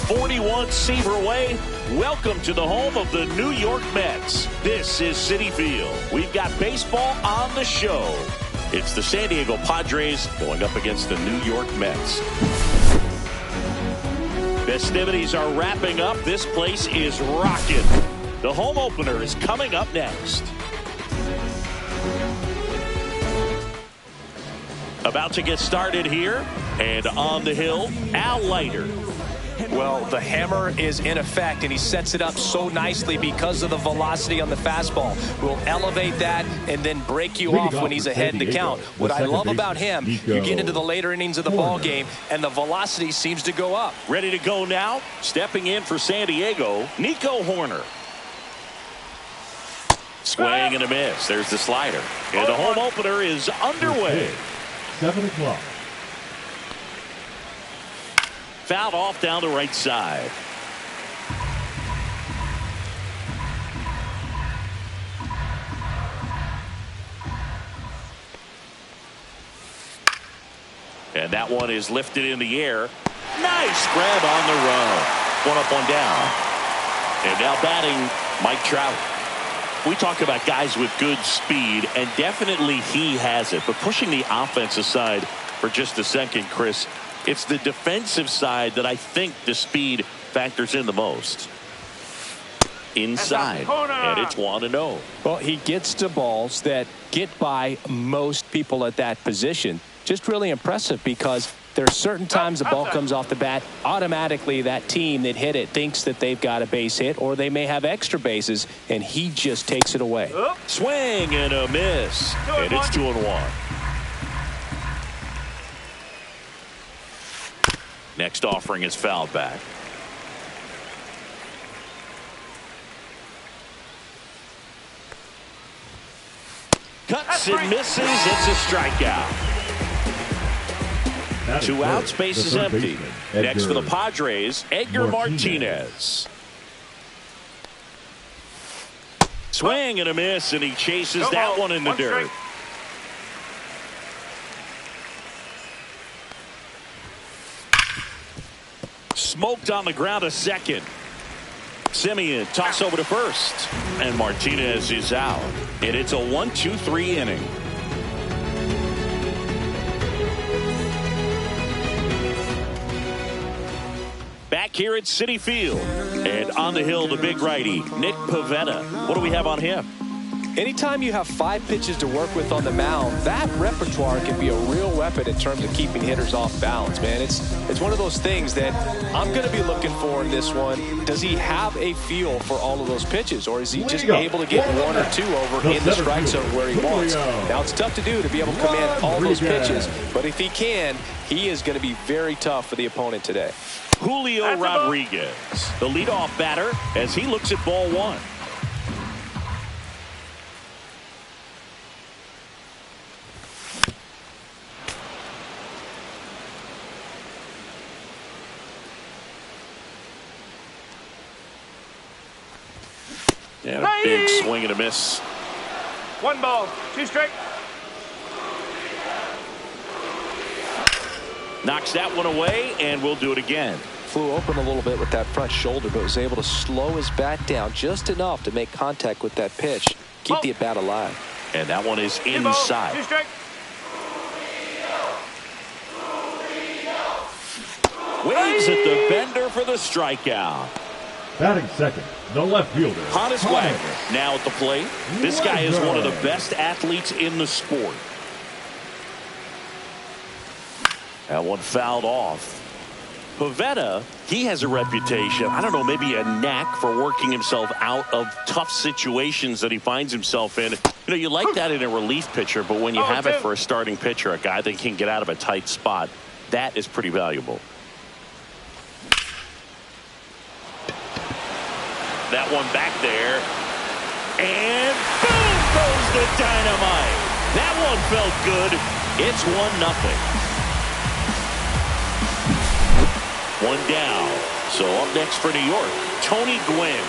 41 Seaver Way, welcome to the home of the New York Mets. This is Citi Field. We've got baseball on the show. It's the San Diego Padres going up against the New York Mets. Festivities are wrapping up. This place is rocking. The home opener is coming up next. About to get started here, and on the hill, Al Leiter. Well, the hammer is in effect, and he sets it up so nicely because of the velocity on the fastball. Will elevate that and then break you off when he's ahead in the count. What I love about him, you get into the later innings of the ball game, and the velocity seems to go up. Ready to go now? Stepping in for San Diego, Nico Hoerner. Swing and a miss. There's the slider. And the home opener is underway. 7 o'clock. Fouled off down the right side. And that one is lifted in the air. Nice grab on the run. One up, one down. And now batting, Mike Trout. We talk about guys with good speed, and definitely he has it. But pushing the offense aside for just a second, Chris, it's the defensive side that I think the speed factors in the most. Inside, and it's 1-0. Well, he gets to balls that get by most people at that position. Just really impressive because There are certain times the ball comes off the bat, automatically that team that hit it thinks that they've got a base hit, or they may have extra bases, and he just takes it away. Swing and a miss, and it's 2-1. Next offering is fouled back. Cuts and misses. It's a strikeout. 2 outs, base is empty. Next for the Padres, Edgar Martinez. Swing and a miss, and he chases that one in the dirt. Smoked on the ground a second. Simeon toss over to first, and Martinez is out, and it's a 1-2-3 inning. Back here at Citi Field, and on the hill, the big righty, Nick Pivetta. What do we have on him? Anytime you have 5 pitches to work with on the mound, that repertoire can be a real weapon in terms of keeping hitters off balance, man. It's one of those things that I'm going to be looking for in this one. Does he have a feel for all of those pitches, or is he just able to get 1 or 2 over in the strike zone where he wants? Now, it's tough to do to be able to command all those pitches, but if he can, he is going to be very tough for the opponent today. Julio Rodriguez, the leadoff batter, as he looks at ball 1. And a big swing and a miss. 1 ball, 2 strike. Knocks that one away, and we'll do it again. Flew open a little bit with that front shoulder, but was able to slow his bat down just enough to make contact with that pitch. Keep the at bat alive. And that one is inside. 2 strike. Waves at the bender for the strikeout. Batting second, the left fielder, Honus Wagner now at the plate. This guy is one of the best athletes in the sport. That one fouled off. Pivetta, he has a reputation, I don't know, maybe a knack for working himself out of tough situations that he finds himself in. You know, you like that in a relief pitcher, but when you have it for a starting pitcher, a guy that can get out of a tight spot, that is pretty valuable. That one back there, and boom goes the dynamite. That one felt good. It's 1-0. 1 down. So up next for New York, Tony Gwynn.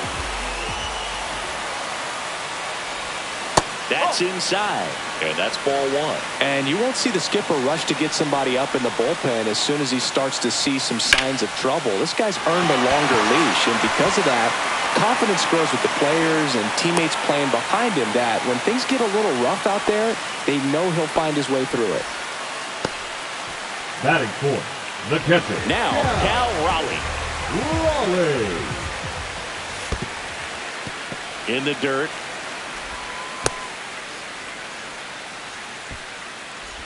That's inside, and that's ball 1. And you won't see the skipper rush to get somebody up in the bullpen as soon as he starts to see some signs of trouble. This guy's earned a longer leash, and because of that, confidence grows with the players and teammates playing behind him, that when things get a little rough out there, they know he'll find his way through it. batting fourth, the catcher. Now, Cal Raleigh. In the dirt.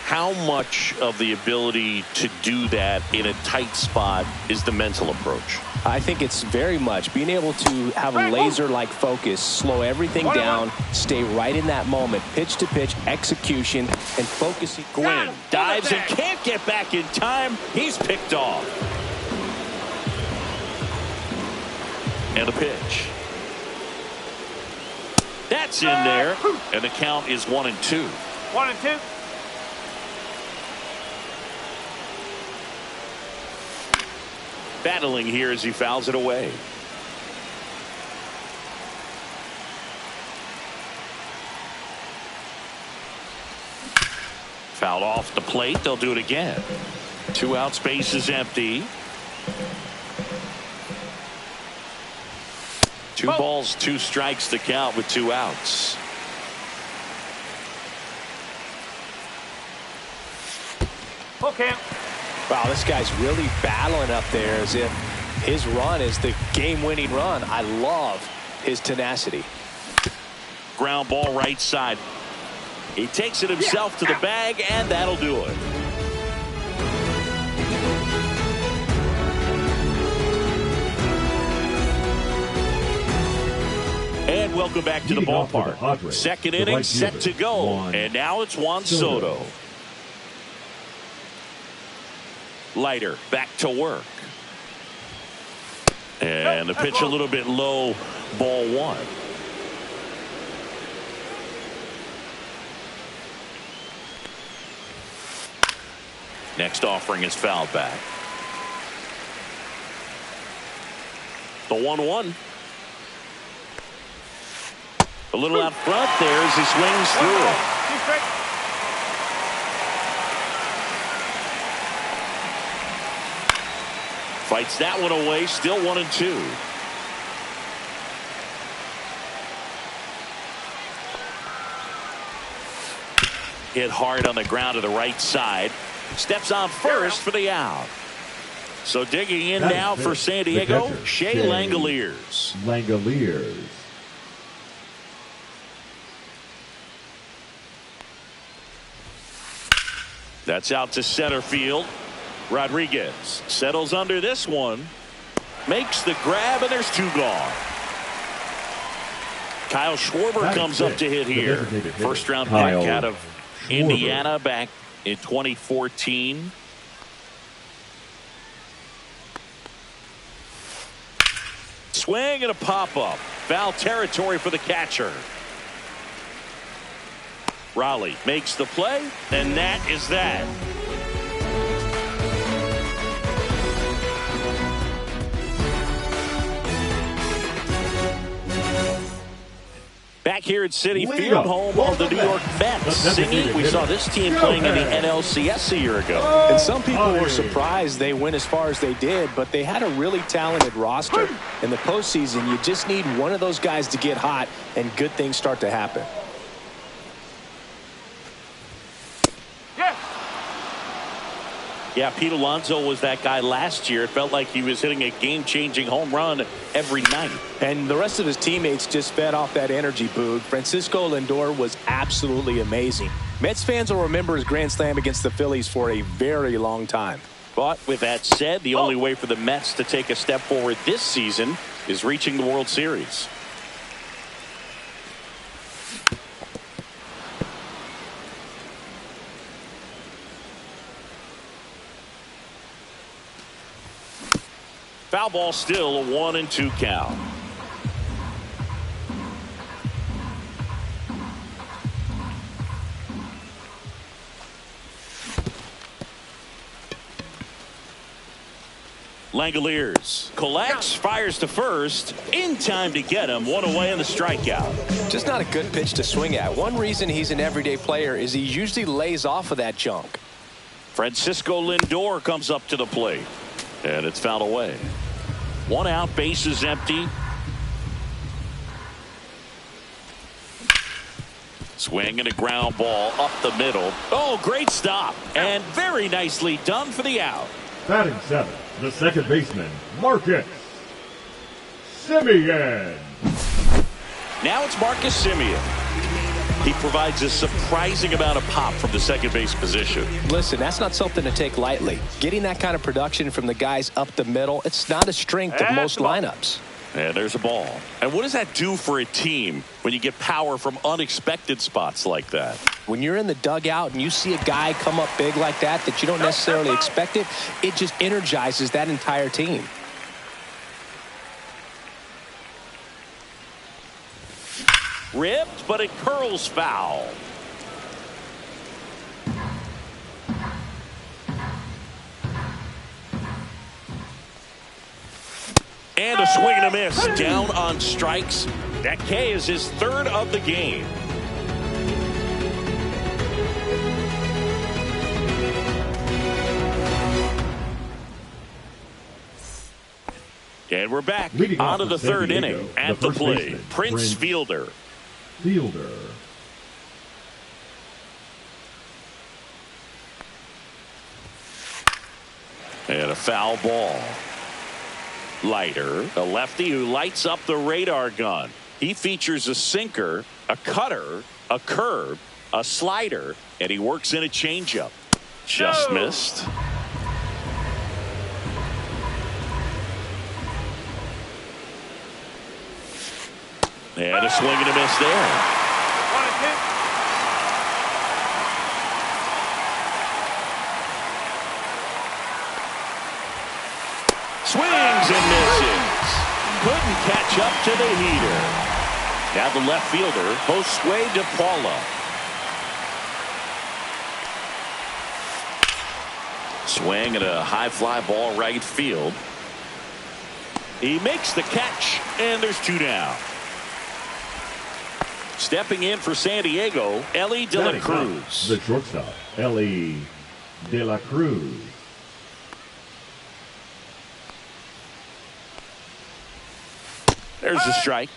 How much of the ability to do that in a tight spot is the mental approach? I think it's very much being able to have a laser-like focus, slow everything down, stay right in that moment, pitch to pitch, execution, and focusing. Gwynn dives and can't get back in time. He's picked off. And a pitch. That's in there, and the count is 1-2. 1-2. Battling here as he fouls it away. Fouled off the plate. They'll do it again. 2 outs, base is empty. 2 balls, 2 strikes to count with 2 outs. Okay. Wow, this guy's really battling up there as if his run is the game-winning run. I love his tenacity. Ground ball right side. He takes it himself to the bag, and that'll do it. welcome back to the Leading off for the ballpark. Padres, Second the inning right set fielder, to go. Juan And now it's Juan Soto. Leiter back to work. And the pitch a little bit low, ball one. Next offering is fouled back. The 1-1. A little out front there as he swings through it. Two strike. Fights that one away. Still 1-2. Hit hard on the ground to the right side. Steps on first for the out. So digging in now for San Diego, Shea Langoliers. That's out to center field. Rodriguez settles under this one. Makes the grab, and there's two gone. Kyle Schwarber comes up to hit here. First round pick out of Indiana back in 2014. Swing and a pop-up. Foul territory for the catcher. Raleigh makes the play, and that is that. Back here at Citi Field, home of the New York Mets. Singing, we saw this team playing in the NLCS a year ago. And some people were surprised they went as far as they did, but they had a really talented roster. In the postseason, you just need one of those guys to get hot, and good things start to happen. Yeah, Pete Alonso was that guy last year. It felt like he was hitting a game-changing home run every night. And the rest of his teammates just fed off that energy, Boog. Francisco Lindor was absolutely amazing. Mets fans will remember his grand slam against the Phillies for a very long time. But with that said, the only way for the Mets to take a step forward this season is reaching the World Series. Foul ball, still a 1-2 count. Langoliers collects, fires to first, in time to get him. One away in the strikeout. Just not a good pitch to swing at. One reason he's an everyday player is he usually lays off of that junk. Francisco Lindor comes up to the plate, and it's fouled away. One out, bases empty. Swing and a ground ball up the middle. Oh, great stop, and very nicely done for the out. Batting seventh, the second baseman, Marcus Semien. Now it's Marcus Semien. He provides a surprising amount of pop from the second base position. Listen, that's not something to take lightly. Getting that kind of production from the guys up the middle, it's not a strength of most lineups. And there's a ball. And what does that do for a team when you get power from unexpected spots like that? When you're in the dugout and you see a guy come up big like that you don't necessarily expect it, it just energizes that entire team. Ripped, but it curls foul. And a swing and a miss. Down on strikes. That K is his third of the game. And we're back on to the third inning. At the plate, Prince Fielder. And a foul ball. Leiter, a lefty who lights up the radar gun. He features a sinker, a cutter, a curve, a slider, and he works in a changeup. Just missed. And a swing and a miss there. 1-2. Swings and misses. Couldn't catch up to the heater. Now the left fielder, Josue De Paula. Swing at a high fly ball right field. He makes the catch, and there's 2 down. Stepping in for San Diego, Ellie De La Cruz. The shortstop, Ellie De La Cruz. There's a strike.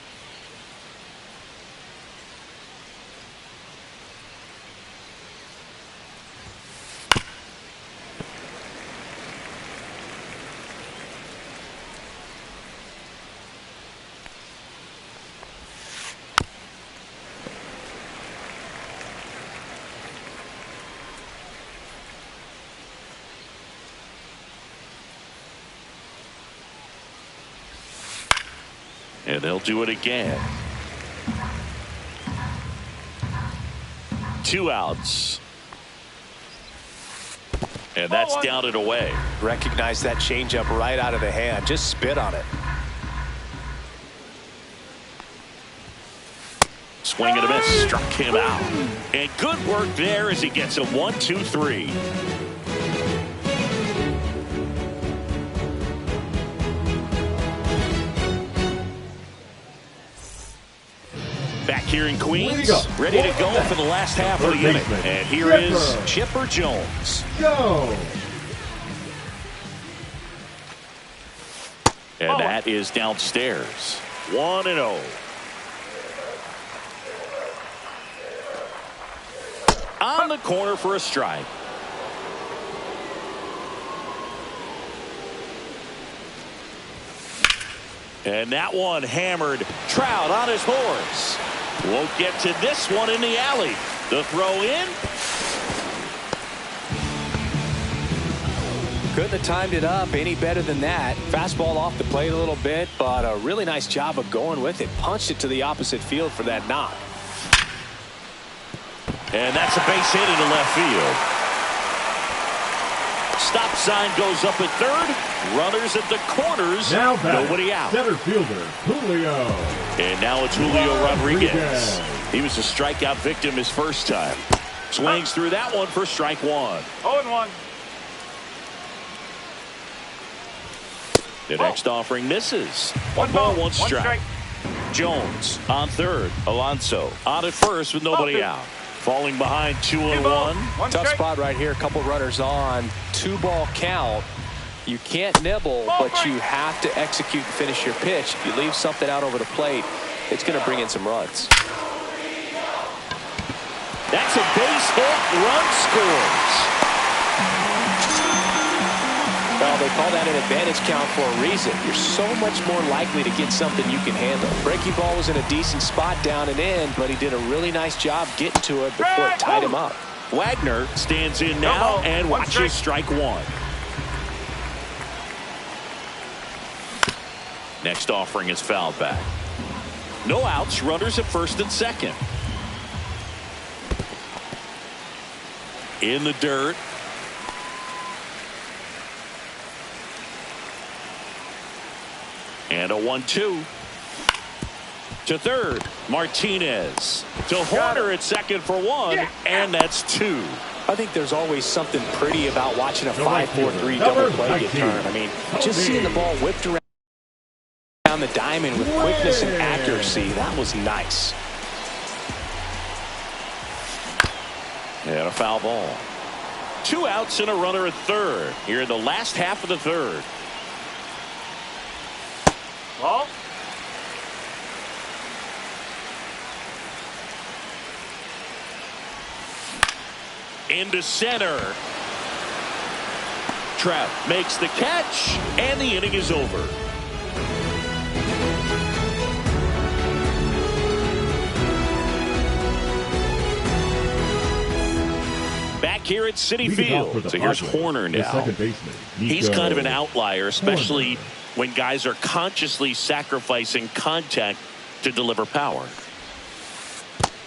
And they'll do it again. 2 outs. And that's down and away. Recognize that changeup right out of the hand. Just spit on it. Swing and a miss. Struck him out. And good work there as he gets a 1-2-3. Back here in Queens, ready to go for the last half of the inning. And here is Chipper Jones. Go! And that is downstairs. 1-0. On the corner for a strike. And that one hammered. Trout on his horse. Won't get to this one in the alley. The throw in. Couldn't have timed it up any better than that. Fastball off the plate a little bit, but a really nice job of going with it. Punched it to the opposite field for that knock. And that's a base hit into left field. Stop sign goes up at third. Runners at the corners. Now nobody out. Center fielder, Julio. And now it's Julio Rodriguez. He was a strikeout victim his first time. Swings through that one for strike 1. 0-1. The next offering misses. 1 ball, ball, 1 strike. Jones on third. Alonso on at first with nobody out. Falling behind 2-1. Tough spot right here. A couple runners on. 2-ball count. You can't nibble, but you have to execute and finish your pitch. If you leave something out over the plate, it's going to bring in some runs. That's a base hit. Run scores. Well, they call that an advantage count for a reason. You're so much more likely to get something you can handle. Breaking ball was in a decent spot down and in, but he did a really nice job getting to it before it tied him up. Wagner stands in now and watches strike 1. Next offering is fouled back. No outs, runners at first and second. In the dirt. And a 1-2. To third, Martinez. To Horner at second for 1, and that's 2. I think there's always something pretty about watching a 5-4-3 double play get turned. I mean, just seeing the ball whipped around the diamond with quickness and accuracy, that was nice. And a foul ball. 2 outs and a runner at third here in the last half of the third. Ball. Into center. Trout makes the catch, and the inning is over. Back here at Citi Field. So here's Horner now. He's kind of an outlier, especially when guys are consciously sacrificing contact to deliver power.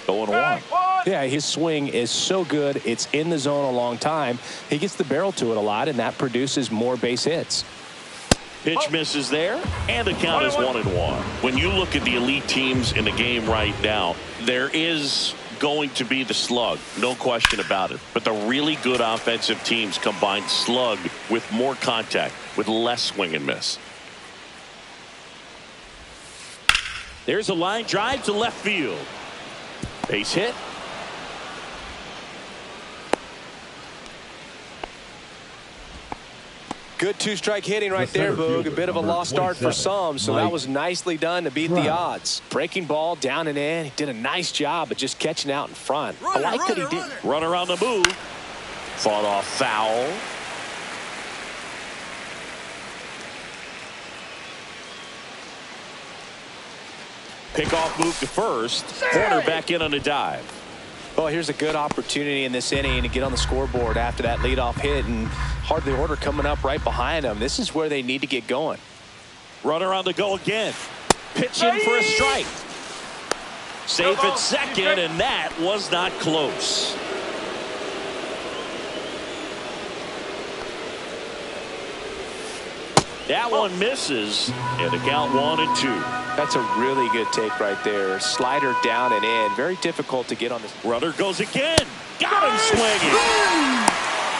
0-1. Yeah, his swing is so good. It's in the zone a long time. He gets the barrel to it a lot, and that produces more base hits. Pitch misses there, and the count is 1-1. When you look at the elite teams in the game right now, there is going to be the slug, no question about it. But the really good offensive teams combine slug with more contact, with less swing and miss. There's a line drive to left field. Base hit. Good two-strike hitting right there, Boog. A bit of a lost start for some, so that was nicely done to beat the odds. Breaking ball down and in. He did a nice job of just catching out in front. I like that he did. Runner on the move. Fought off foul. Pickoff move to first. Corner back in on a dive. Well, here's a good opportunity in this inning to get on the scoreboard after that leadoff hit, and hardly order coming up right behind them. This is where they need to get going. Runner on the go again. Pitch in for a strike. Safe at second, and that was not close. That one misses, and the count 1-2. That's a really good take right there. Slider down and in. Very difficult to get on this. Runner goes again. Got him swinging.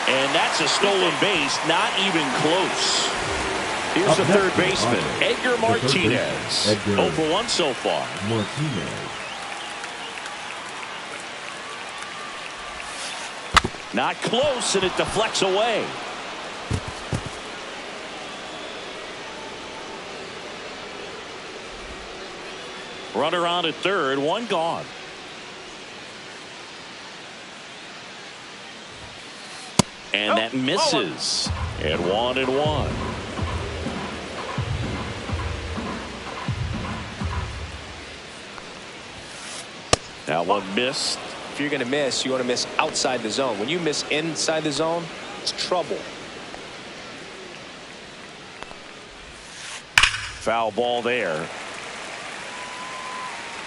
And that's a stolen base. Not even close. Here's the third baseman, Edgar Martinez. 0 for 1 so far. Martinez. Not close, and it deflects away. Runner on at third, one gone. And that misses. And 1-1. That one missed. If you're going to miss, you want to miss outside the zone. When you miss inside the zone, it's trouble. Foul ball there.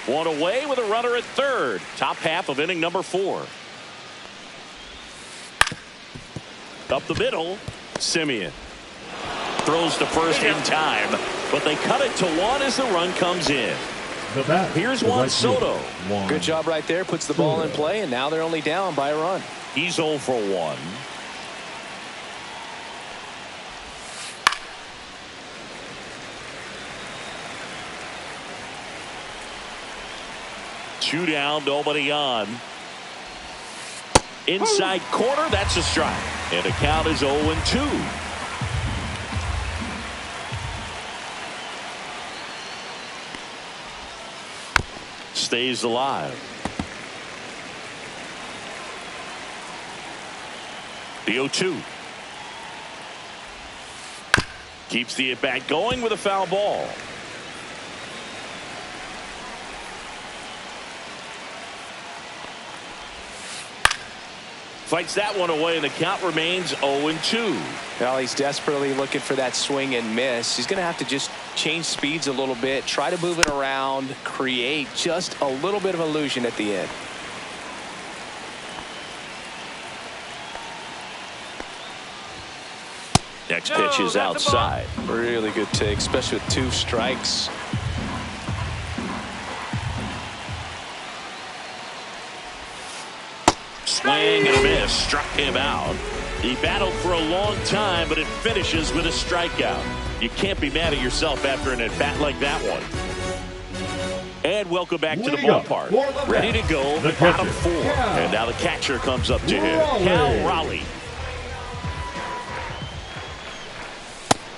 One away with a runner at third. Top half of inning number 4. Up the middle, Simeon throws to first in time, but they cut it to 1 as the run comes in. Here's Juan Soto. Good job right there. Puts the ball in play, and now they're only down by a run. He's 0 for 1. Two down, nobody on. Inside corner, that's a strike. And the count is 0-2. Stays alive. The 0-2. Keeps the at-bat going with a foul ball. Fights that one away, and the count remains 0-2. Well, he's desperately looking for that swing and miss. He's going to have to just change speeds a little bit, try to move it around, create just a little bit of illusion at the end. Next pitch is outside. Really good take, especially with 2 strikes. Swing and a miss. Struck him out. He battled for a long time, but it finishes with a strikeout. You can't be mad at yourself after an at-bat like that one. And welcome back to the ballpark. Ready to go, bottom 4. And now the catcher comes up to him, Cal Raleigh.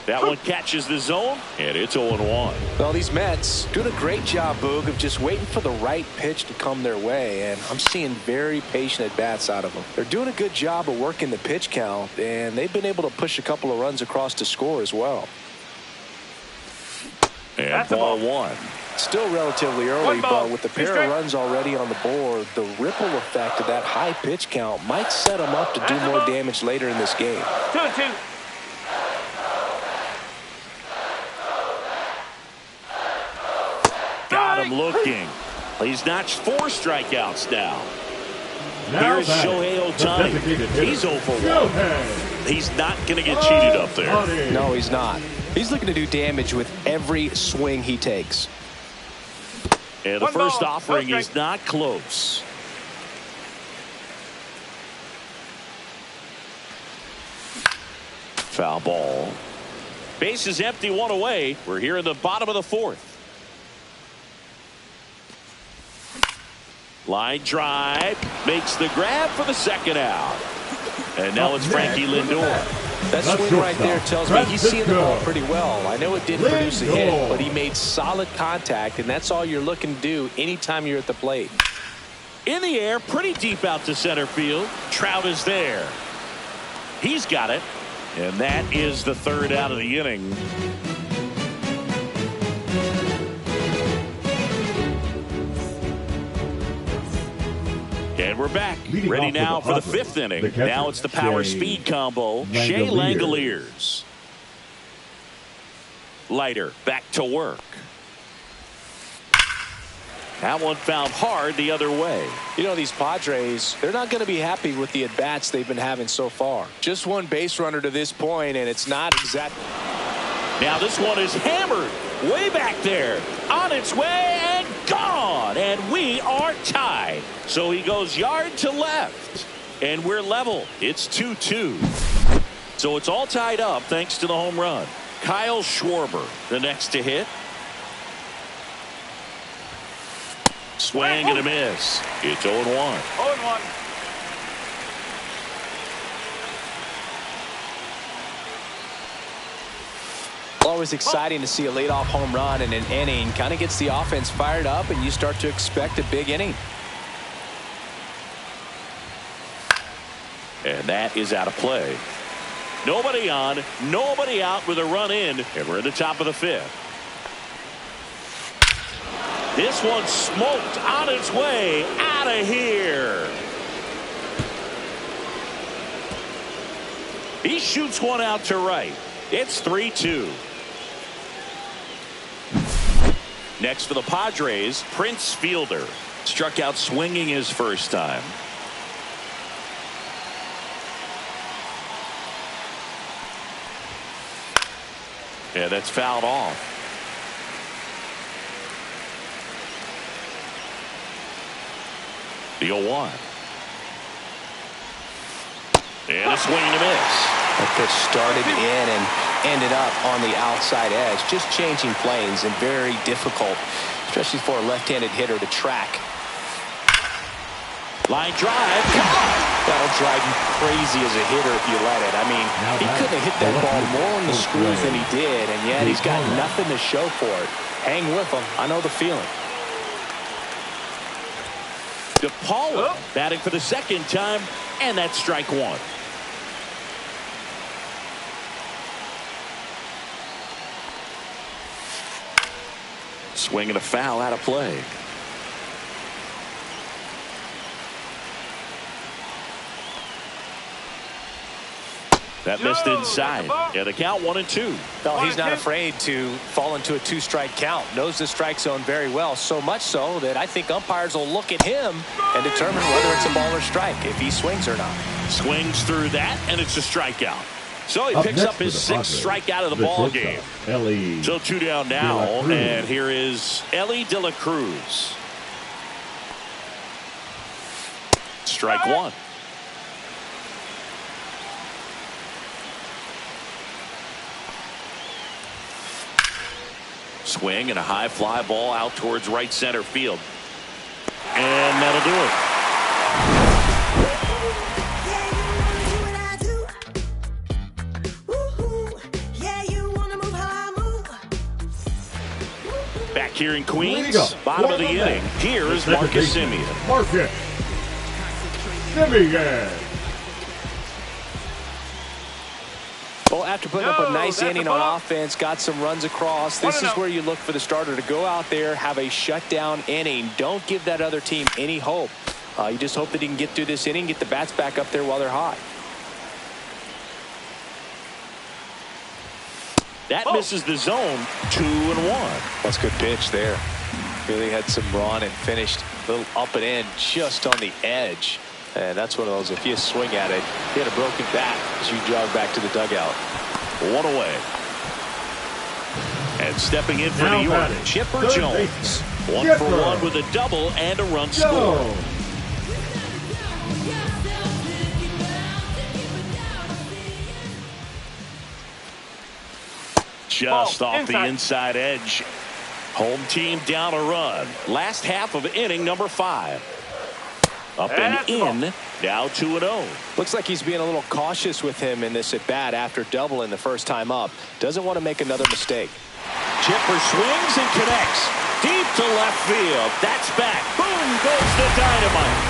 That one catches the zone, and it's 0-1. Well, these Mets doing a great job, Boog, of just waiting for the right pitch to come their way, and I'm seeing very patient at-bats out of them. They're doing a good job of working the pitch count, and they've been able to push a couple of runs across to score as well. And ball 1. Still relatively early, but with the pair of runs already on the board, the ripple effect of that high pitch count might set them up to do more damage later in this game. 2-2. him looking. He's notched 4 strikeouts now. Here's batting, Shohei the Ohtani. designated hitter, He's 0 for 1. Shohei He's not going to get cheated up there. Ohtani. No, he's not. He's looking to do damage with every swing he takes. And the One first ball, offering no is not close. Foul ball. Base is empty, 1 away. We're here in the bottom of the 4th. Line drive. Makes the grab for the second out. And now it's Frankie Lindor. That swing right there tells me he's seeing the ball pretty well. I know it didn't produce a hit, but he made solid contact, and that's all you're looking to do anytime you're at the plate. In the air, pretty deep out to center field. Trout is there. He's got it. And that is the 3rd out of the inning. And we're back. Leading Ready off now with for the the 5th inning. the catcher, Now it's the power Shea speed combo. Shea Langoliers. Leiter back to work. That one found hard the other way. You know, these Padres, they're not going to be happy with the at-bats they've been having so far. Just one base runner to this point, and it's not exactly. Now this one is hammered way back there. On its way and gone. And we are tied. So he goes yard to left. And we're level. It's 2-2. So it's all tied up thanks to the home run. Kyle Schwarber, the next to hit. Swing and a miss. It's 0-1. 0-1. Always exciting to see a leadoff home run in an inning. Kind of gets the offense fired up, and you start to expect a big inning. And that is out of play. Nobody on, nobody out with a run in, and we're at the top of the 5th. This one smoked on its way out of here. He shoots one out to right. It's 3-2. Next for the Padres, Prince Fielder. Struck out swinging his first time. Yeah, that's fouled off. The 0-1. And a swing and a miss. That pitch started in and ended up on the outside edge. Just changing planes and very difficult, especially for a left-handed hitter to track. Line drive. That'll drive you crazy as a hitter if you let it. I mean, he couldn't have hit that ball more on the screws than he did, and yet he's got nothing to show for it. Hang with him. I know the feeling. DePaula batting for the 2nd time, and that's strike 1. Swing and a foul out of play. That missed inside. Yeah, the count 1-2. Well, he's not afraid to fall into a 2-strike count. Knows the strike zone very well. So much so that I think umpires will look at him and determine whether it's a ball or strike, if he swings or not. Swings through that, and it's a strikeout. So he picks up his 6th strikeout of the ball game. So 2 down now, and here is Ellie De La Cruz. Strike 1. Swing and a high fly ball out towards right center field. And that'll do it. Back here in Queens, bottom of the inning. Here is Marcus Semien. Marcus Semien. Well, after putting up a nice inning on offense, got some runs across, this is where you look for the starter to go out there, have a shutdown inning. Don't give that other team any hope. You just hope that he can get through this inning, get the bats back up there while they're hot. That misses the zone. 2-1. That's a good pitch there. Really had some run and finished a little up and in just on the edge. And that's one of those, if you swing at it, you had a broken bat as you jog back to the dugout. One away. And stepping in for New York, Chipper Jones. 1 for 1 with a double and a run scored. Just off the inside edge. Home team down a run. Last half of inning number 5. Up and in. Now 2-0. Looks like he's being a little cautious with him in this at bat after doubling the first time up. Doesn't want to make another mistake. Chipper swings and connects. Deep to left field. That's back. Boom goes the dynamite.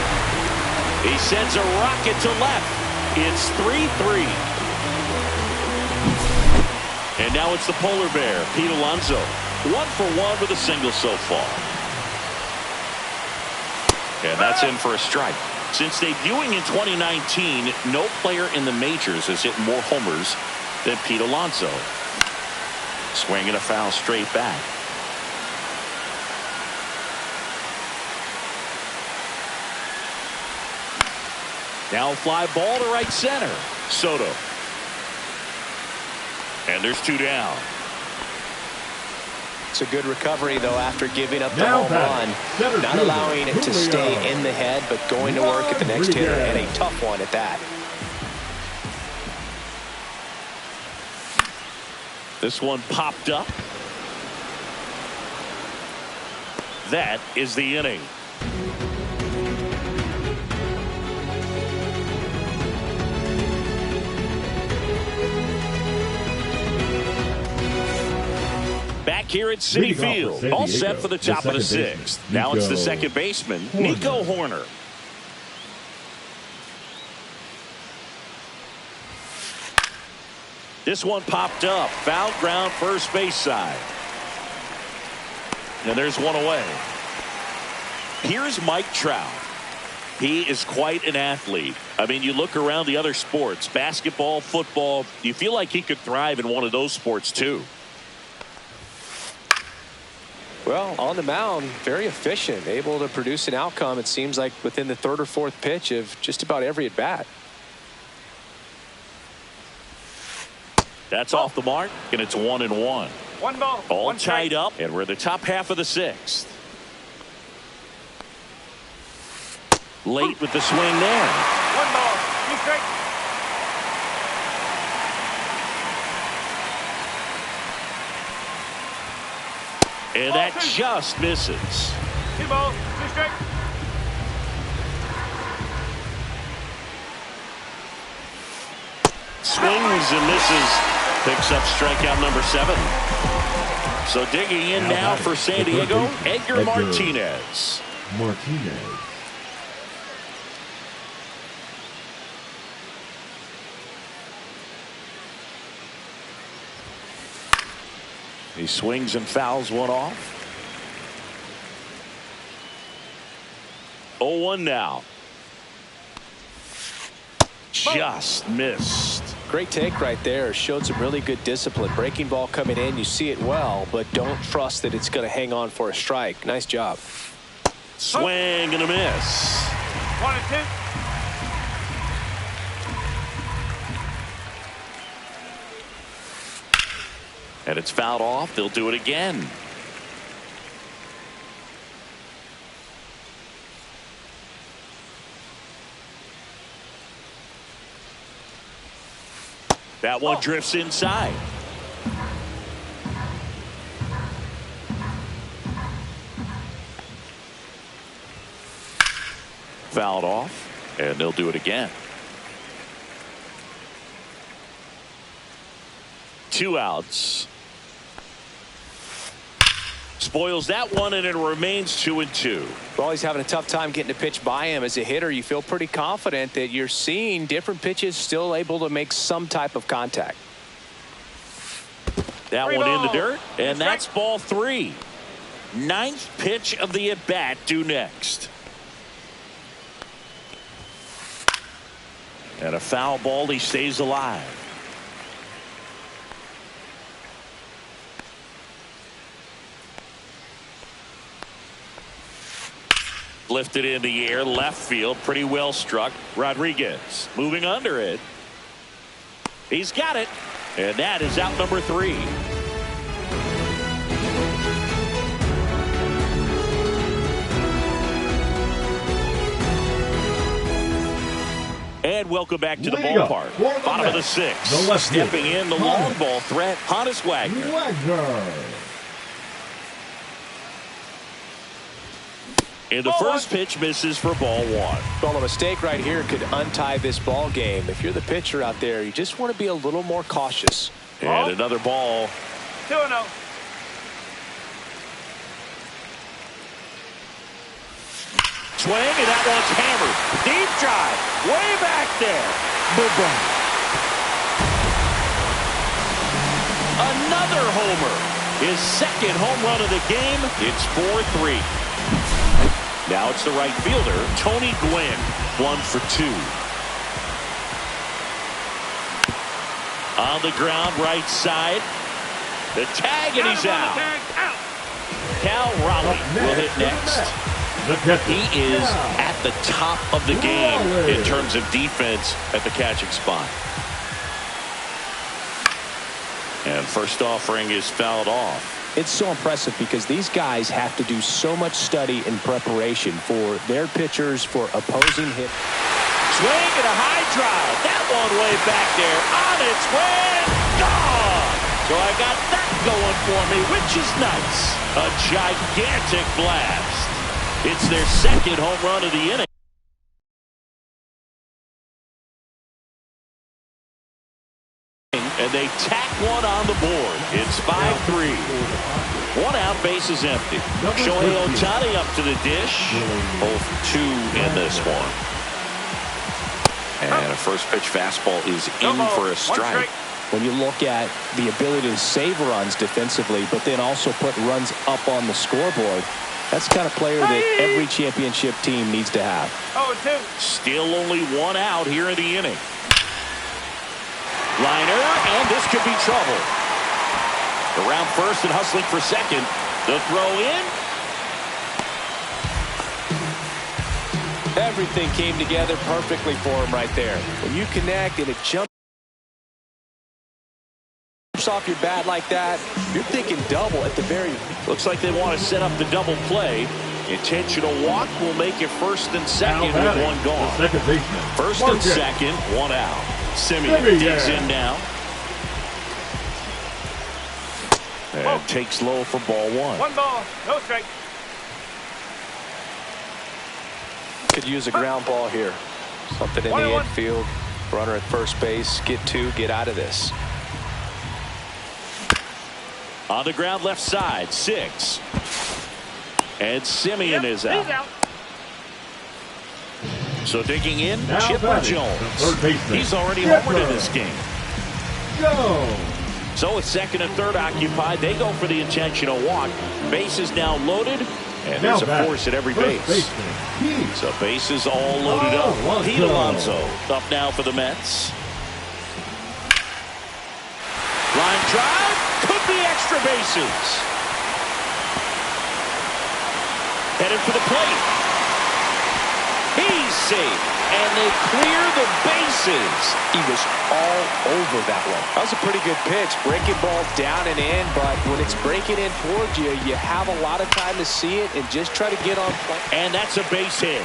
He sends a rocket to left. It's 3-3. And now it's the polar bear, Pete Alonso. 1 for 1 with a single so far. And that's in for a strike. Since debuting in 2019, no player in the majors has hit more homers than Pete Alonso. Swinging a foul straight back. Now fly ball to right center. Soto. And there's 2 down. It's a good recovery, though, after giving up the home run. Not allowing it to stay in the head, but going to work at the next hitter, and a tough one at that. This one popped up. That is the inning. Back here at Citi Field, all set for the top of the 6th. Now it's the second baseman, Nico Hoerner. This one popped up, foul ground first base side. And there's one away. Here's Mike Trout. He is quite an athlete. I mean, you look around the other sports, basketball, football, you feel like he could thrive in one of those sports too. Well, on the mound, very efficient, able to produce an outcome, it seems like, within the 3rd or 4th pitch of just about every at bat. That's off the mark, and it's 1-1. 1 ball. All tied up, and we're in the top half of the 6th. Late with the swing there. 1 ball. 2 strikes. And that just misses. 2 balls. 2 strikes. Swings and misses. Picks up strikeout number 7. So digging in now for San Diego, Edgar Martinez. He swings and fouls one off. 0-1 now. Just missed. Great take right there. Showed some really good discipline. Breaking ball coming in, you see it well, but don't trust that it's going to hang on for a strike. Nice job. Swing and a miss. 1-2. And it's fouled off. They'll do it again. That one drifts inside. Fouled off, and they'll do it again. 2 outs. Spoils that one, and it remains 2-2. Well, he's having a tough time getting a pitch by him. As a hitter, you feel pretty confident that you're seeing different pitches still able to make some type of contact. That one in the dirt, and that's ball 3. 9th pitch of the at-bat due next. And a foul ball, he stays alive. Lifted in the air, left field, pretty well struck. Rodriguez moving under it. He's got it, and that is out number 3. And welcome back to the ballpark. Bottom of the 6th. Stepping in the long ball threat, Honus Wagner. And the first pitch misses for ball 1. Well, a mistake right here could untie this ball game. If you're the pitcher out there, you just want to be a little more cautious. And another ball. 2-0. Swing, and that one's hammered. Deep drive. Way back there. Bye-bye. Another homer. His second home run of the game. It's 4-3. Now it's the right fielder, Tony Gwynn. 1 for 2. On the ground, right side. The tag, and he's out. Cal Raleigh will hit next. He is at the top of the game in terms of defense at the catching spot. And first offering is fouled off. It's so impressive because these guys have to do so much study and preparation for their pitchers, for opposing hit. Swing and a high drive. That one way back there on its way. Gone. So I got that going for me, which is nice. A gigantic blast. It's their second home run of the inning. And they tack one on the board. It's 5-3. 1 out, base is empty. Shohei Ohtani up to the dish. Both 2 in this one. And a first pitch fastball is in for a strike. When you look at the ability to save runs defensively, but then also put runs up on the scoreboard, that's the kind of player that every championship team needs to have. 0-2. Still only 1 out here in the inning. Liner, and this could be trouble. Around first and hustling for second. The throw in. Everything came together perfectly for him right there. When you connect and it jumps off your bat like that, you're thinking double at the very. Looks like they want to set up the double play. Intentional walk will make it first and second with 1 gone. Second baseman. First and second, 1 out. Simeon digs in now. And takes low for ball 1. 1 ball, no strike. Could use a ground ball here. Something in the infield. Runner at first base. Get 2. Get out of this. On the ground left side. 6. And Simeon is out. He's out. So digging in, Now Chipper Jones. He's already homered in this game. Go. So with second and third occupied, they go for the intentional walk. Base is now loaded, and there's a force at every base. So bases all loaded up. Pete Alonso up now for the Mets. Line drive, could be extra bases. Headed for the plate. He's safe, and they clear the bases. He was all over that one. That was a pretty good pitch. Breaking ball down and in, but when it's breaking in towards you, you have a lot of time to see it and just try to get on play. And that's a base hit.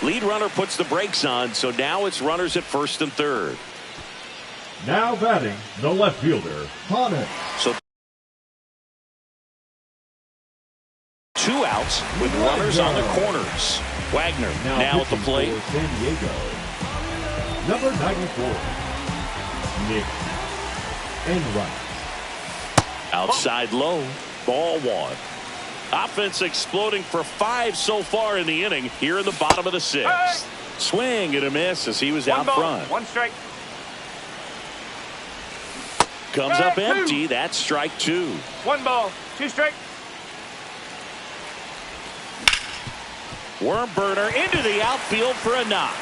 Lead runner puts the brakes on, so now it's runners at first and third. Now batting, the left fielder, Honus. So 2 outs with runners on the corners. Wagner now at the plate. San Diego. Number 94, Nick Enright. Outside low, ball 1. Offense exploding for 5 so far in the inning here in the bottom of the 6th. Swing and a miss as he was out front. 1 strike. Comes up empty. That's strike 2. 1 ball, 2 strike. Worm burner into the outfield for a knock.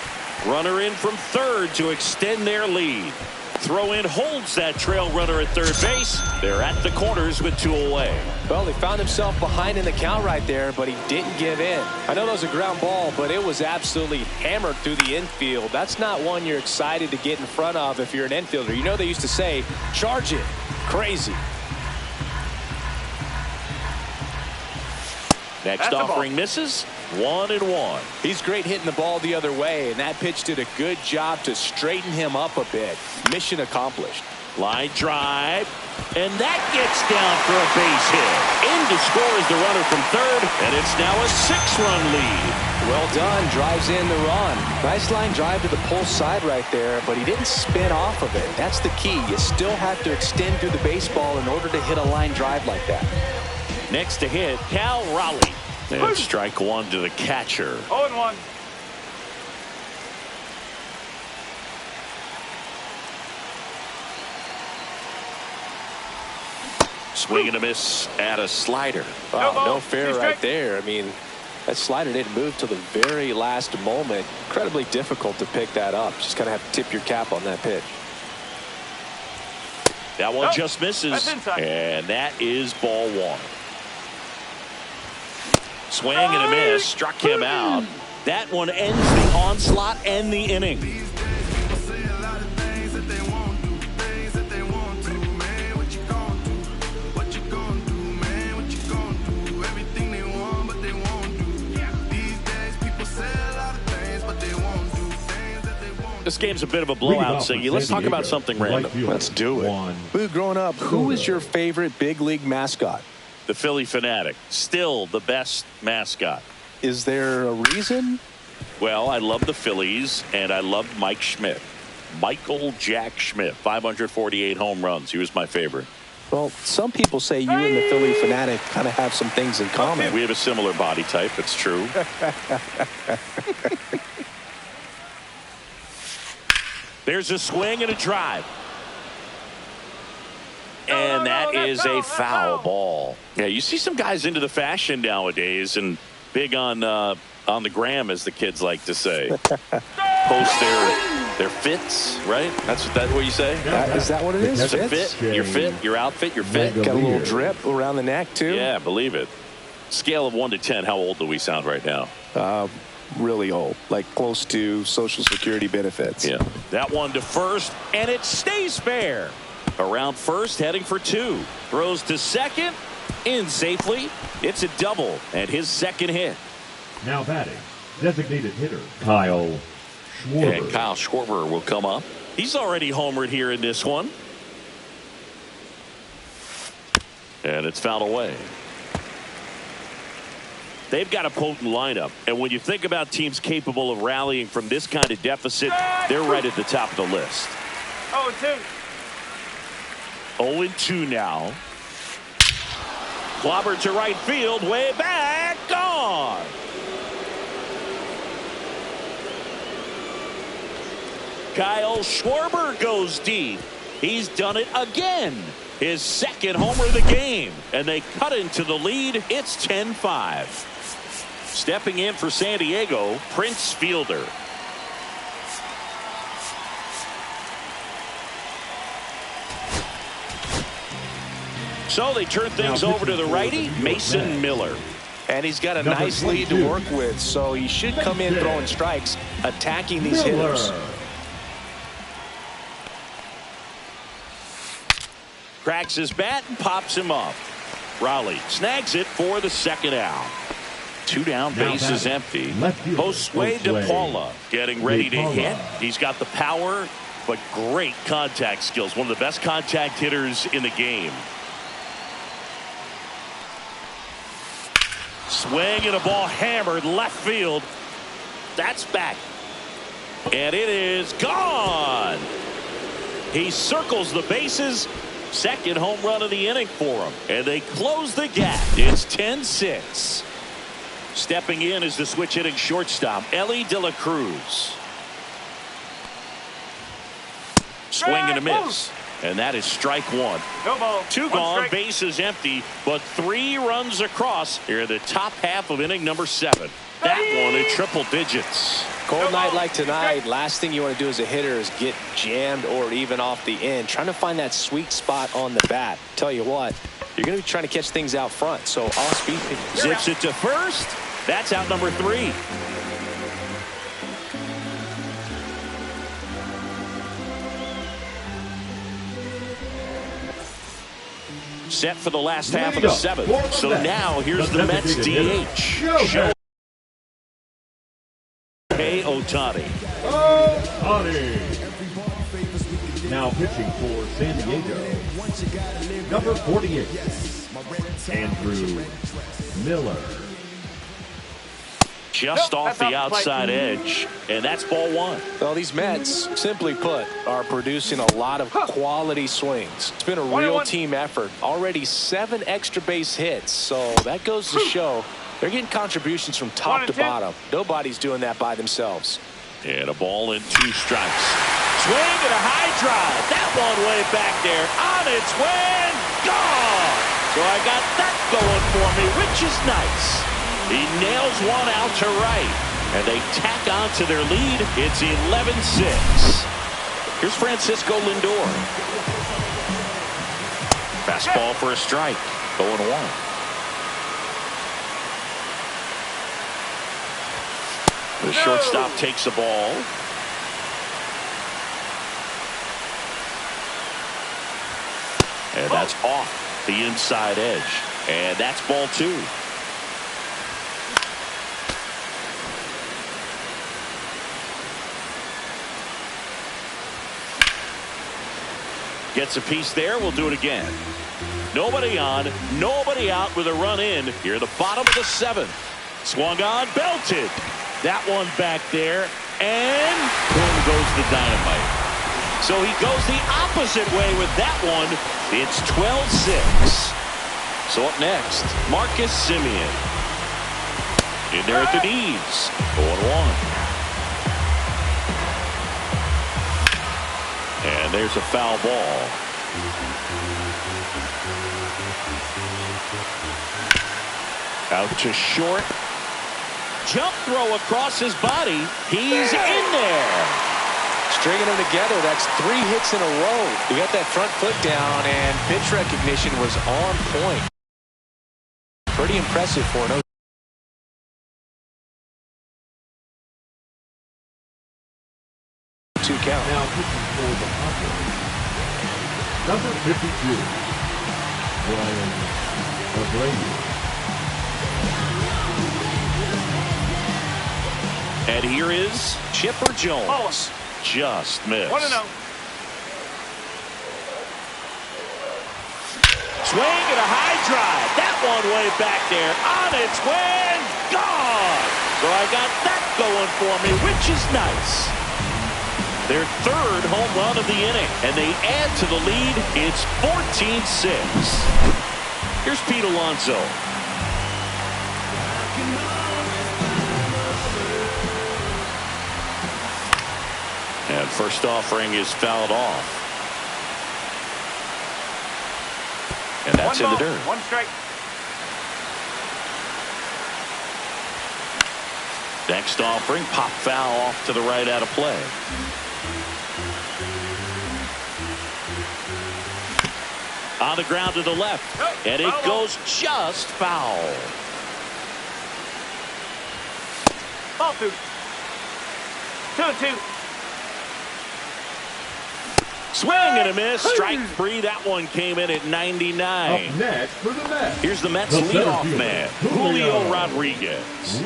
Runner in from third to extend their lead. Throw in holds that trail runner at third base. They're at the corners with 2 away. Well, he found himself behind in the count right there, but he didn't give in. I know that was a ground ball, but it was absolutely hammered through the infield. That's not one you're excited to get in front of if you're an infielder. You know they used to say, charge it. Crazy. Next offering misses. 1-1. He's great hitting the ball the other way, and that pitch did a good job to straighten him up a bit. Mission accomplished. Line drive, and that gets down for a base hit. In to score is the runner from third, and it's now a 6-run lead. Well done. Drives in the run. Nice line drive to the pull side right there, but he didn't spin off of it. That's the key. You still have to extend through the baseball in order to hit a line drive like that. Next to hit, Cal Raleigh. And strike one to the catcher. 0-1. Swing and a miss at a slider. Wow, no fair right there. I mean, that slider didn't move till the very last moment. Incredibly difficult to pick that up. Just kind of have to tip your cap on that pitch. That one just misses, and that is ball one. Swing and a miss, struck him out. That one ends the onslaught and the inning. This game's a bit of a blowout, Siggy. Let's talk about something random. Let's do it. Boo, growing up, who was your favorite big league mascot? The Philly Fanatic. Still the best mascot. Is there a reason? Well, I love the Phillies, and I loved Mike Schmidt. Michael Jack Schmidt, 548 home runs. He was my favorite. Well, some people say you and the Philly Fanatic kind of have some things in common. We have a similar body type. It's true. There's a swing and a drive. And that is a foul ball. Yeah, you see some guys into the fashion nowadays and big on the gram, as the kids like to say. Post their fits, right? That's what you say? Is that what it is? It's a fit, your fit, your outfit, your fit. Got a little drip around the neck, too? Yeah, believe it. Scale of 1 to 10, how old do we sound right now? Really old, like close to Social Security benefits. Yeah. That one to first, and it stays fair. Around first, heading for 2. Throws to second, in safely. It's a double, and his second hit. Now batting, designated hitter Kyle Schwarber. And Kyle Schwarber will come up. He's already homered here in this one. And it's fouled away. They've got a potent lineup, and when you think about teams capable of rallying from this kind of deficit, they're right at the top of the list. 0-2. 0-2 now. Clobbered to right field, way back, gone. Kyle Schwarber goes deep. He's done it again. His second homer of the game, and they cut into the lead. It's 10-5. Stepping in for San Diego, Prince Fielder. So they turn things over to the righty, Mason Miller. And he's got a nice lead to work with, so he should come in throwing strikes, attacking these hitters. Cracks his bat and pops him up. Raleigh snags it for the second out. 2 down, base is empty. Josue DePaula getting ready to hit. He's got the power, but great contact skills. One of the best contact hitters in the game. Swing and a ball hammered left field. That's back. And it is gone. He circles the bases. Second home run of the inning for him. And they close the gap. It's 10-6. Stepping in is the switch hitting shortstop, Ellie De La Cruz. Swing and a miss. And that is strike 1. No ball. 2 gone, base is empty, but 3 runs across here in the top half of inning number 7. That one in triple digits. Cold night like tonight, last thing you want to do as a hitter is get jammed or even off the end. Trying to find that sweet spot on the bat. Tell you what, you're going to be trying to catch things out front. So off speed pitches. Zips it to first. That's out number 3. Set for the last half of the 7th. So now here's the Mets DH. Ohtani. Now pitching for San Diego, number 48, Andrew Miller. Just off the outside edge, and that's ball 1. Well, these Mets, simply put, are producing a lot of quality swings. It's been a real team effort. Already 7 extra base hits, so that goes to show they're getting contributions from top to bottom. Nobody's doing that by themselves. And a ball and 2 strikes. Swing and a high drive. That one way back there. On its way and gone. So I got that going for me, which is nice. He nails one out to right. And they tack on to their lead. It's 11-6. Here's Francisco Lindor. Fastball for a strike. 0-1. The shortstop takes the ball. And that's off the inside edge. And that's ball 2. Gets a piece there. We'll do it again. Nobody on, nobody out with a run in. Here at the bottom of the 7th. Swung on, belted. That one back there, and boom goes the dynamite. So he goes the opposite way with that one. It's 12-6. So up next, Marcus Semien. In there at the knees. 0-1. And there's a foul ball. Out to short. Jump throw across his body. He's in there. Stringing them together. That's 3 hits in a row. He got that front foot down, and pitch recognition was on point. Pretty impressive for an 0-2 count. Now pitching for the Padres, number 52, Brian Abreu. And here is Chipper Jones. Just missed. 1-0. Swing and a high drive. That one way back there. On its way and gone. So I got that going for me, which is nice. Their 3rd home run of the inning. And they add to the lead. It's 14-6. Here's Pete Alonso. And first offering is fouled off. And that's in the dirt. 1 strike. Next offering, pop foul off to the right out of play. On the ground to the left. And it goes just foul. Ball 2. 2-2. Swing and a miss. Strike 3. That one came in at 99. Up next for the Mets. Here's the Mets leadoff man, Julio Rodriguez.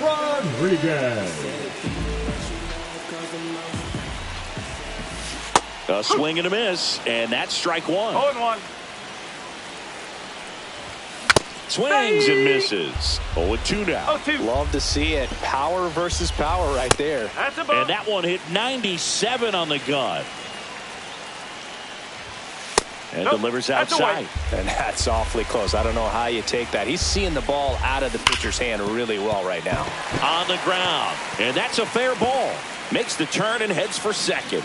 A swing and a miss, and that's strike 1. 0-1. Swings and misses. 0-2 now. 0-2. Love to see it. Power versus power right there. That's a ball. And that one hit 97 on the gun. And delivers outside. And that's awfully close. I don't know how you take that. He's seeing the ball out of the pitcher's hand really well right now. On the ground. And that's a fair ball. Makes the turn and heads for second.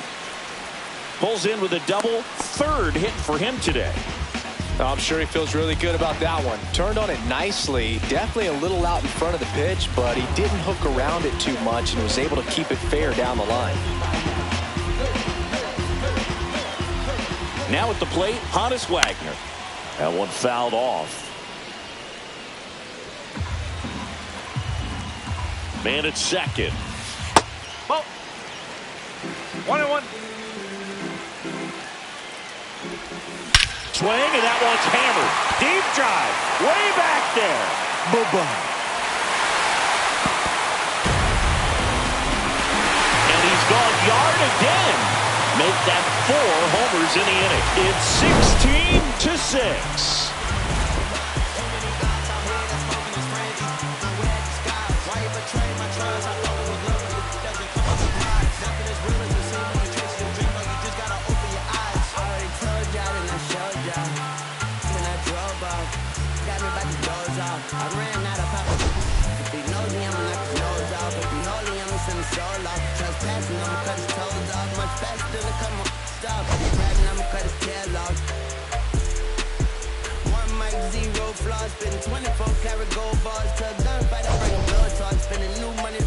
Pulls in with a double. 3rd hit for him today. I'm sure he feels really good about that one. Turned on it nicely. Definitely a little out in front of the pitch, but he didn't hook around it too much and was able to keep it fair down the line. Now at the plate, Hannes Wagner. That one fouled off. Man at second. Ball. 1-1. Swing, and that one's hammered. Deep drive. Way back there. Boom. And he's gone yard again. Make that 4 homers in the inning. It's 16-6. I ran out of power. If he knows me, I'ma knock his nose off. If he holy, I'ma send his soul off. Trespassing, I'ma cut his toes off. Much faster than come on, stop. If he rapping, I'ma cut his tail off. 1 mic, 0 flaws. Spitting 24 karat gold bars. To a gunfight, I bring a blood talk. Spending new money.